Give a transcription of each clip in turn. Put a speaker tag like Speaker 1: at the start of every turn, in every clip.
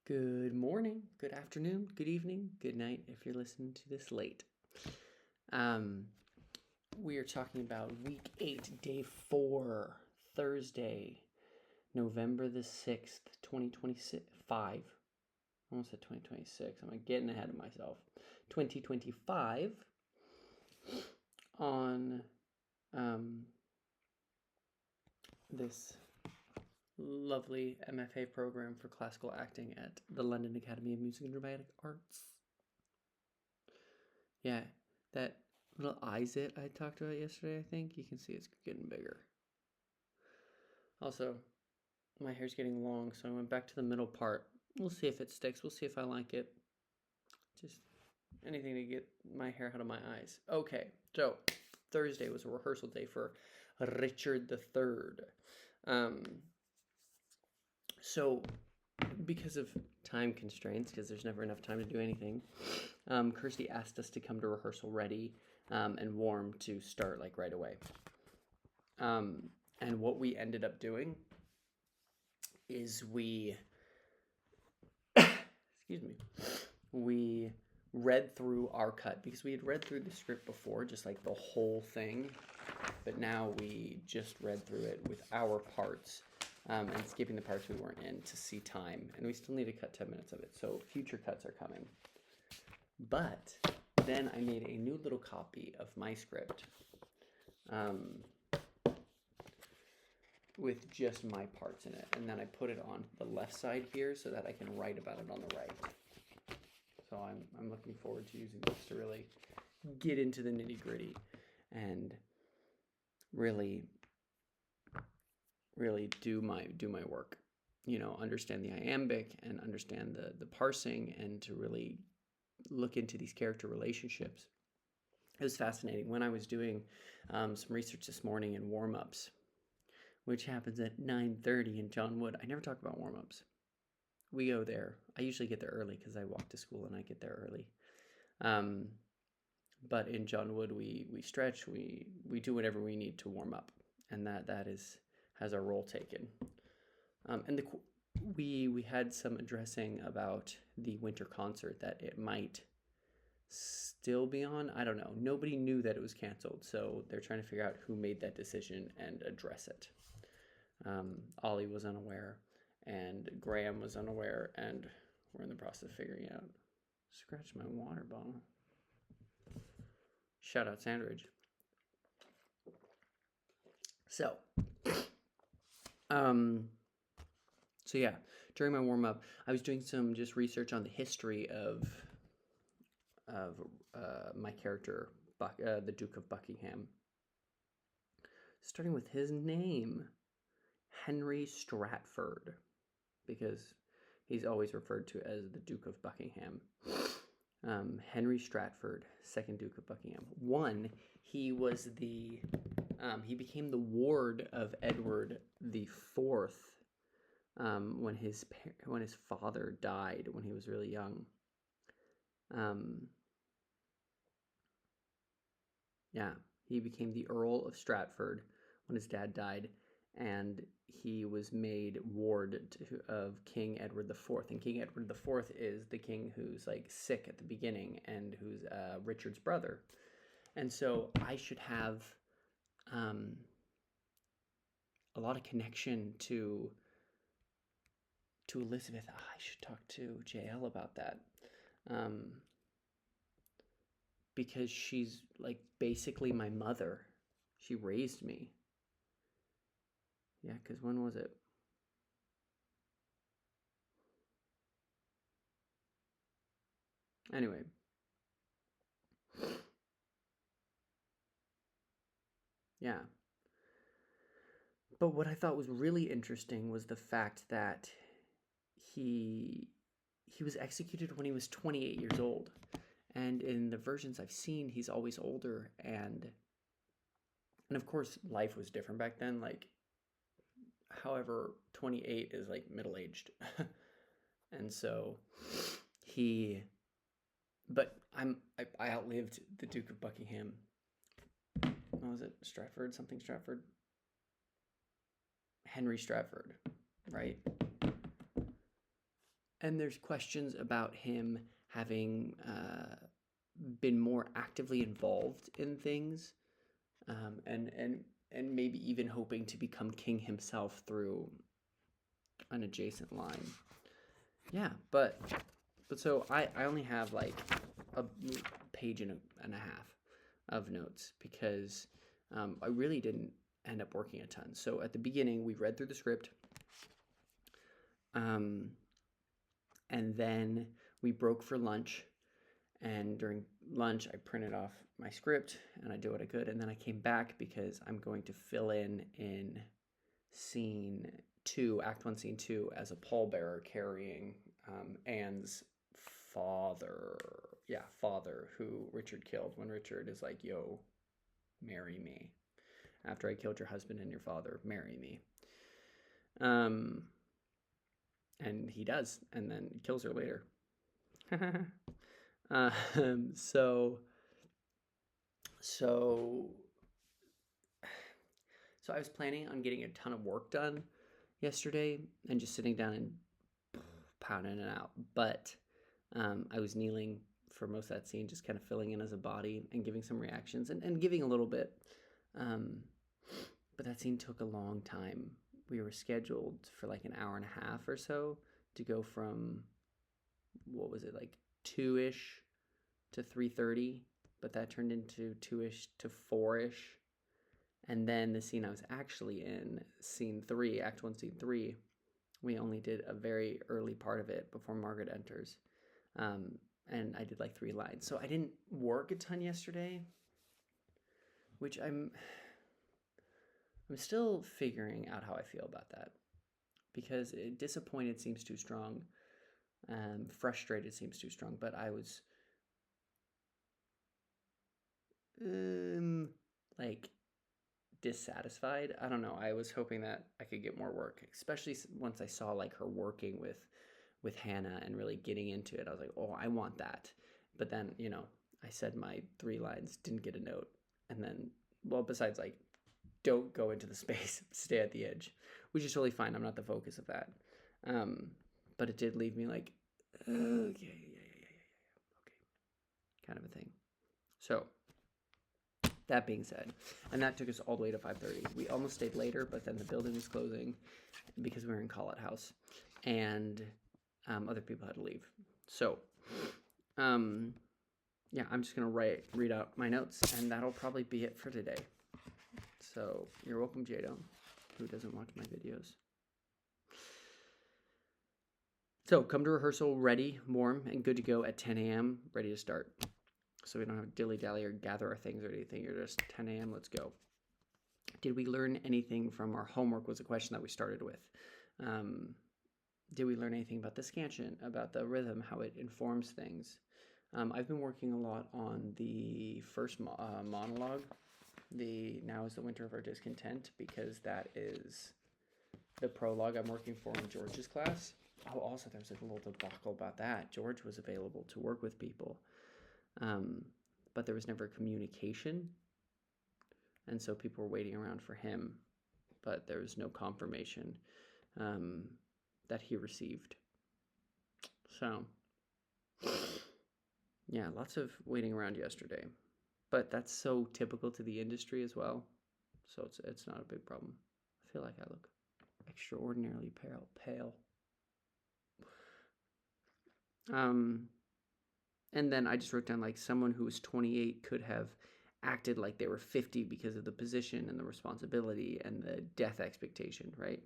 Speaker 1: Good morning, good afternoon, good evening, good night if you're listening to this late. We are talking about week 8, day 4, Thursday, November the 6th, 2025. I almost said 2026. I'm getting ahead of myself. 2025 on this lovely MFA program for classical acting at the London Academy of Music and Dramatic Arts. Yeah, that little eye zit I talked about yesterday, I think, you can see it's getting bigger. Also, my hair's getting long, so I went back to the middle part. We'll see if it sticks. We'll see if I like it. Just anything to get my hair out of my eyes. Okay, so Thursday was a rehearsal day for Richard III. So because of time constraints, because there's never enough time to do anything, Kirsty asked us to come to rehearsal ready and warm to start like right away. And what we ended up doing is we read through our cut, because we had read through the script before, just like the whole thing, but now we just read through it with our parts and skipping the parts we weren't in to see time, and we still need to cut 10 minutes of it, so future cuts are coming. But then I made a new little copy of my script with just my parts in it, and then I put it on the left side here so that I can write about it on the right. So I'm looking forward to using this to really get into the nitty-gritty and really do my work. Understand the iambic and understand the parsing, and to really look into these character relationships. It was fascinating. When I was doing some research this morning in warm-ups, which happens at 9:30 in John Wood. I never talk about warm-ups. We go there. I usually get there early because I walk to school and I get there early. But in John Wood, we stretch, we do whatever we need to warm up, and that has our role taken. And we had some addressing about the winter concert, that it might still be on. I don't know. Nobody knew that it was canceled, so they're trying to figure out who made that decision and address it. Ollie was unaware, and Graham was unaware, and we're in the process of figuring it out. Scratch my water bottle. Shout out Sandridge. So yeah, during my warm-up, I was doing some just research on the history of my character, the Duke of Buckingham. Starting with his name, Henry Stratford, because he's always referred to as the Duke of Buckingham. Henry Stratford, second Duke of Buckingham. He was he became the ward of Edward IV when his father died when he was really young. He became the Earl of Stratford when his dad died, and he was made ward of King Edward IV. And King Edward IV is the king who's like sick at the beginning and who's Richard's brother. And so I should have a lot of connection to Elizabeth. I should talk to JL about that. Because she's like basically my mother. She raised me. Yeah, because when was it? Anyway. Yeah. But what I thought was really interesting was the fact that he was executed when he was 28 years old. And in the versions I've seen, he's always older. And of course, life was different back then. Like, however, 28 is like middle-aged. And so I outlived the Duke of Buckingham. What was it? Stratford? Something Stratford? Henry Stratford, right? and there's questions about him having been more actively involved in things, and maybe even hoping to become king himself through an adjacent line. Yeah, but so I only have like a page and a half of notes because I really didn't end up working a ton. So at the beginning, we read through the script, and then we broke for lunch. And during lunch, I printed off my script and I did what I could. And then I came back because I'm going to fill in scene 2, Act 1, Scene 2, as a pallbearer carrying Anne's father. Yeah, father, who Richard killed when Richard is like, yo, marry me. After I killed your husband and your father, marry me. And he does, and then kills her later. So I was planning on getting a ton of work done yesterday and just sitting down and pounding it out. But I was kneeling for most of that scene, just kind of filling in as a body and giving some reactions and giving a little bit. But that scene took a long time. We were scheduled for like an hour and a half or so to go from, what was it, like 2-ish to 3:30, but that turned into 2-ish to 4-ish. And then the scene I was actually in, Scene 3, Act 1, Scene 3, we only did a very early part of it before Margaret enters. And I did like 3 lines. So I didn't work a ton yesterday, which I'm still figuring out how I feel about that. Because disappointed seems too strong. Frustrated seems too strong. But I was like dissatisfied. I don't know. I was hoping that I could get more work, especially once I saw like her working with Hannah and really getting into it. I was like, oh, I want that. But then, I said my 3 lines, didn't get a note. And then, well, besides like, don't go into the space, stay at the edge, which is totally fine. I'm not the focus of that. But it did leave me like, okay, yeah, okay, kind of a thing. So that being said, and that took us all the way to 5:30. We almost stayed later, but then the building was closing because we were in Call It House, and other people had to leave. So, yeah, I'm just gonna read out my notes, and that'll probably be it for today. So you're welcome, Jado, who doesn't watch my videos. So come to rehearsal ready, warm, and good to go at 10 a.m., ready to start. So we don't have to dilly-dally or gather our things or anything. You're just 10 a.m., let's go. Did we learn anything from our homework was a question that we started with. Did we learn anything about the scansion, about the rhythm, how it informs things? I've been working a lot on the first monologue, the Now is the Winter of Our Discontent, because that is the prologue I'm working for in George's class. Oh, also there's a little debacle about that. George was available to work with people, but there was never communication, and so people were waiting around for him, but there was no confirmation that he received. So, yeah, lots of waiting around yesterday, but that's so typical to the industry as well, so it's not a big problem. I feel like I look extraordinarily pale. And then I just wrote down like someone who was 28 could have acted like they were 50 because of the position and the responsibility and the death expectation, right?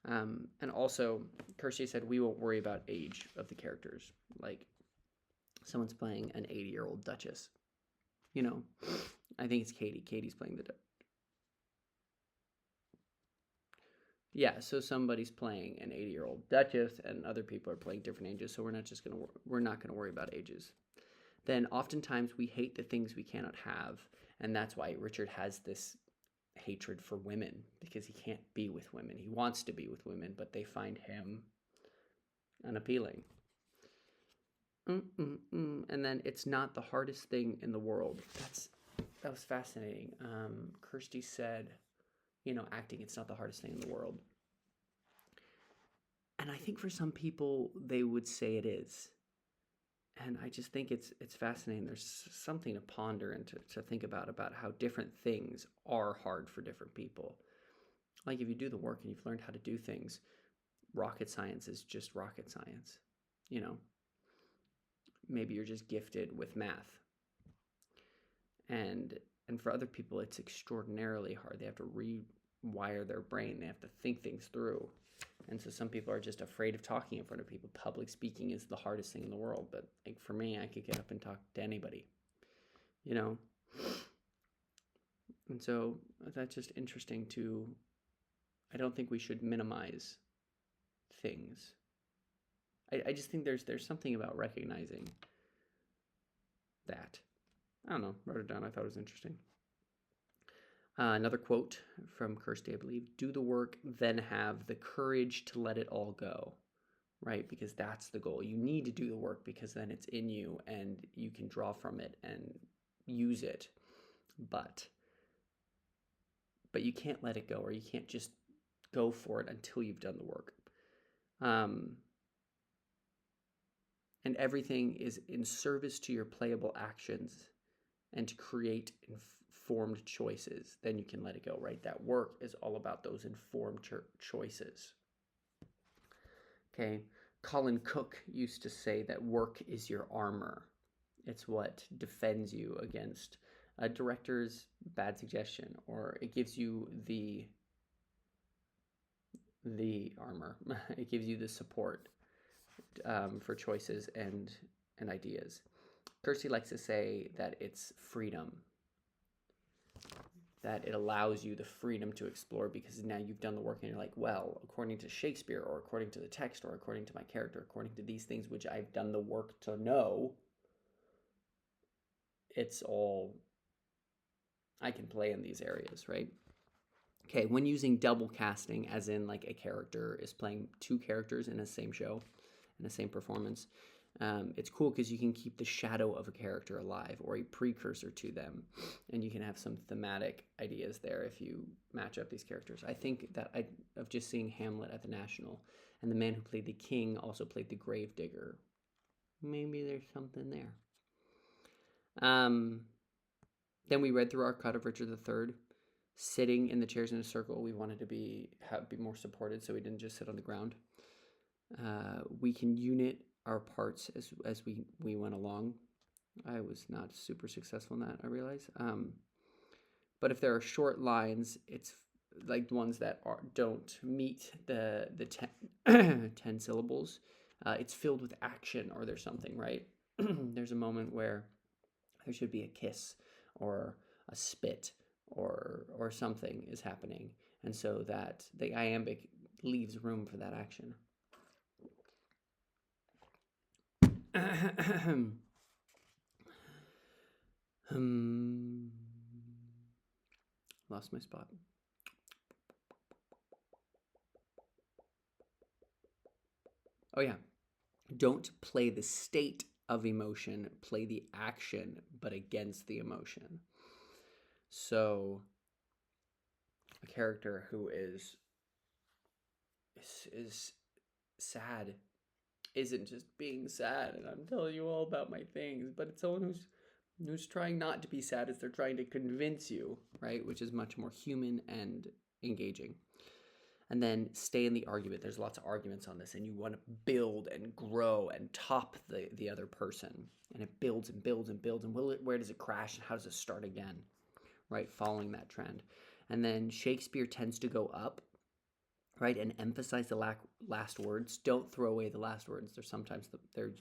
Speaker 1: And also, Kirsty said we won't worry about age of the characters. Like, someone's playing an 80-year-old Duchess. I think it's Katie. Katie's playing the Duchess. Yeah, so somebody's playing an 80-year-old Duchess, and other people are playing different ages. So we're not gonna worry about ages. Then oftentimes we hate the things we cannot have, and that's why Richard has this hatred for women, because he can't be with women. He wants to be with women, but they find him unappealing. And then it's not the hardest thing in the world. That was fascinating. Kirsty said, acting, it's not the hardest thing in the world. And I think for some people, they would say it is. And I just think it's fascinating. There's something to ponder and to think about how different things are hard for different people. Like if you do the work and you've learned how to do things, rocket science is just rocket science. You know, maybe you're just gifted with math. And for other people, it's extraordinarily hard. They have to rewire their brain. They have to think things through. And so some people are just afraid of talking in front of people. Public speaking is the hardest thing in the world. But like for me, I could get up and talk to anybody, you know? And so that's just interesting I don't think we should minimize things. I just think there's something about recognizing that. I don't know, wrote it down. I thought it was interesting. Another quote from Kirsty, I believe: do the work, then have the courage to let it all go, right? Because that's the goal. You need to do the work because then it's in you and you can draw from it and use it. But you can't let it go, or you can't just go for it until you've done the work. And everything is in service to your playable actions and to create informed choices. Then you can let it go, right? That work is all about those informed choices. Okay. Colin Cook used to say that work is your armor. It's what defends you against a director's bad suggestion, or it gives you the armor. It gives you the support for choices and ideas. Kirsty likes to say that it's freedom, that it allows you the freedom to explore because now you've done the work and you're like, well, according to Shakespeare, or according to the text, or according to my character, according to these things which I've done the work to know, it's all, I can play in these areas, right? Okay, when using double casting, as in like a character is playing two characters in the same show, in the same performance, it's cool because you can keep the shadow of a character alive, or a precursor to them, and you can have some thematic ideas there if you match up these characters. I think that of just seeing Hamlet at the National, and the man who played the king also played the gravedigger. Maybe there's something there. Then we read through our cut of Richard III. Sitting in the chairs in a circle, we wanted to be more supported, so we didn't just sit on the ground. We can unit our parts as we went along. I was not super successful in that, I realize. But if there are short lines, it's like the ones that don't meet the 10 syllables. It's filled with action, or there's something, right? There's a moment where there should be a kiss or a spit or something is happening, and so that the iambic leaves room for that action. Lost my spot. Oh yeah, don't play the state of emotion, play the action, but against the emotion. So a character who is sad isn't just being sad and I'm telling you all about my things, but it's someone who's trying not to be sad as they're trying to convince you, right? Which is much more human and engaging. And then stay in the argument. There's lots of arguments on this, and you want to build and grow and top the other person. And it builds and builds and builds. And where does it crash and how does it start again? Right? Following that trend. And then Shakespeare tends to go up, right? And emphasize the last words. Don't throw away the last words. They're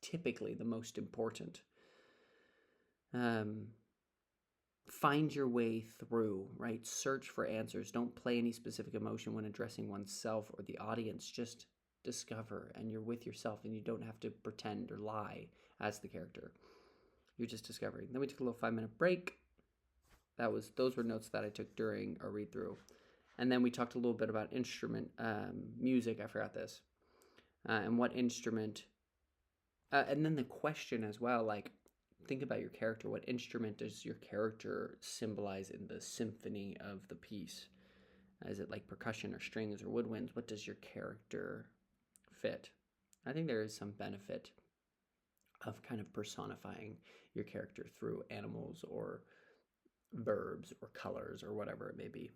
Speaker 1: typically the most important. Find your way through, right? Search for answers. Don't play any specific emotion when addressing oneself or the audience. Just discover, and you're with yourself, and you don't have to pretend or lie as the character. You're just discovering. Then we took a little 5-minute break. Those were notes that I took during our read through. And then we talked a little bit about instrument music. I forgot this. And what instrument. And then the question as well, like, think about your character. What instrument does your character symbolize in the symphony of the piece? Is it like percussion or strings or woodwinds? What does your character fit. I think there is some benefit of kind of personifying your character through animals or verbs or colors or whatever it may be.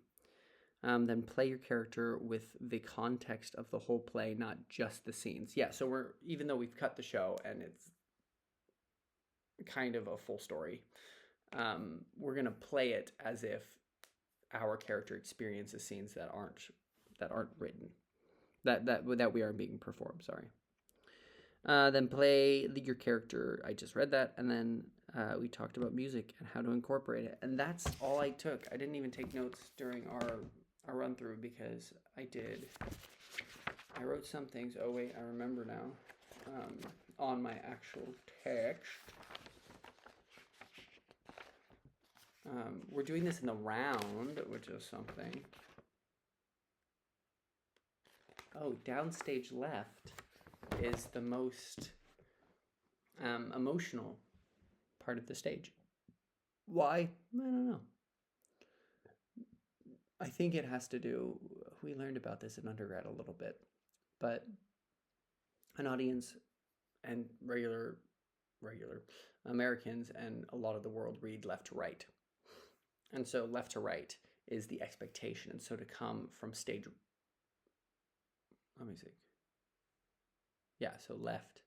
Speaker 1: Then play your character with the context of the whole play, not just the scenes. Yeah, so even though we've cut the show and it's kind of a full story, we're gonna play it as if our character experiences scenes that aren't written, that we are being performed. Sorry. Then play your character. I just read that, and then we talked about music and how to incorporate it, and that's all I took. I didn't even take notes during our run through because I wrote some things. Oh wait, I remember now. On my actual text. We're doing this in the round, which is something. Oh, downstage left is the most emotional part of the stage. Why? I don't know. I think it has to do, we learned about this in undergrad a little bit, but an audience and regular Americans and a lot of the world read left to right. And so left to right is the expectation. And so to come from stage, let me see. Yeah, so left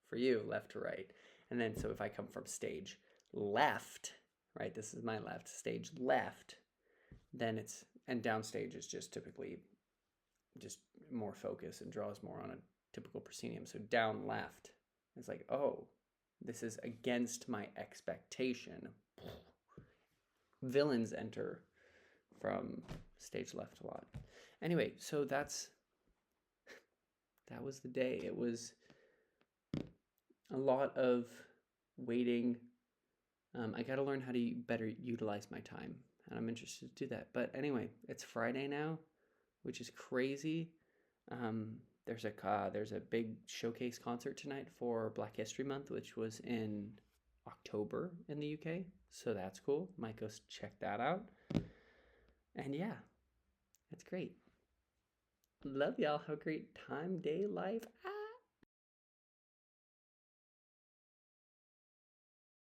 Speaker 1: for you, left to right. And then so if I come from stage left, right, this is my left, stage left, then it's, and downstage is just typically just more focus and draws more on a typical proscenium. So down left, it's like, oh, this is against my expectation. Villains enter from stage left a lot. Anyway, so that was the day. It was a lot of waiting. I got to learn how to better utilize my time, and I'm interested to do that. But anyway, it's Friday now, which is crazy. There's a big showcase concert tonight for Black History Month, which was in October in the UK. So that's cool. Might go check that out. And yeah, it's great. Love y'all. Have a great time, day, life.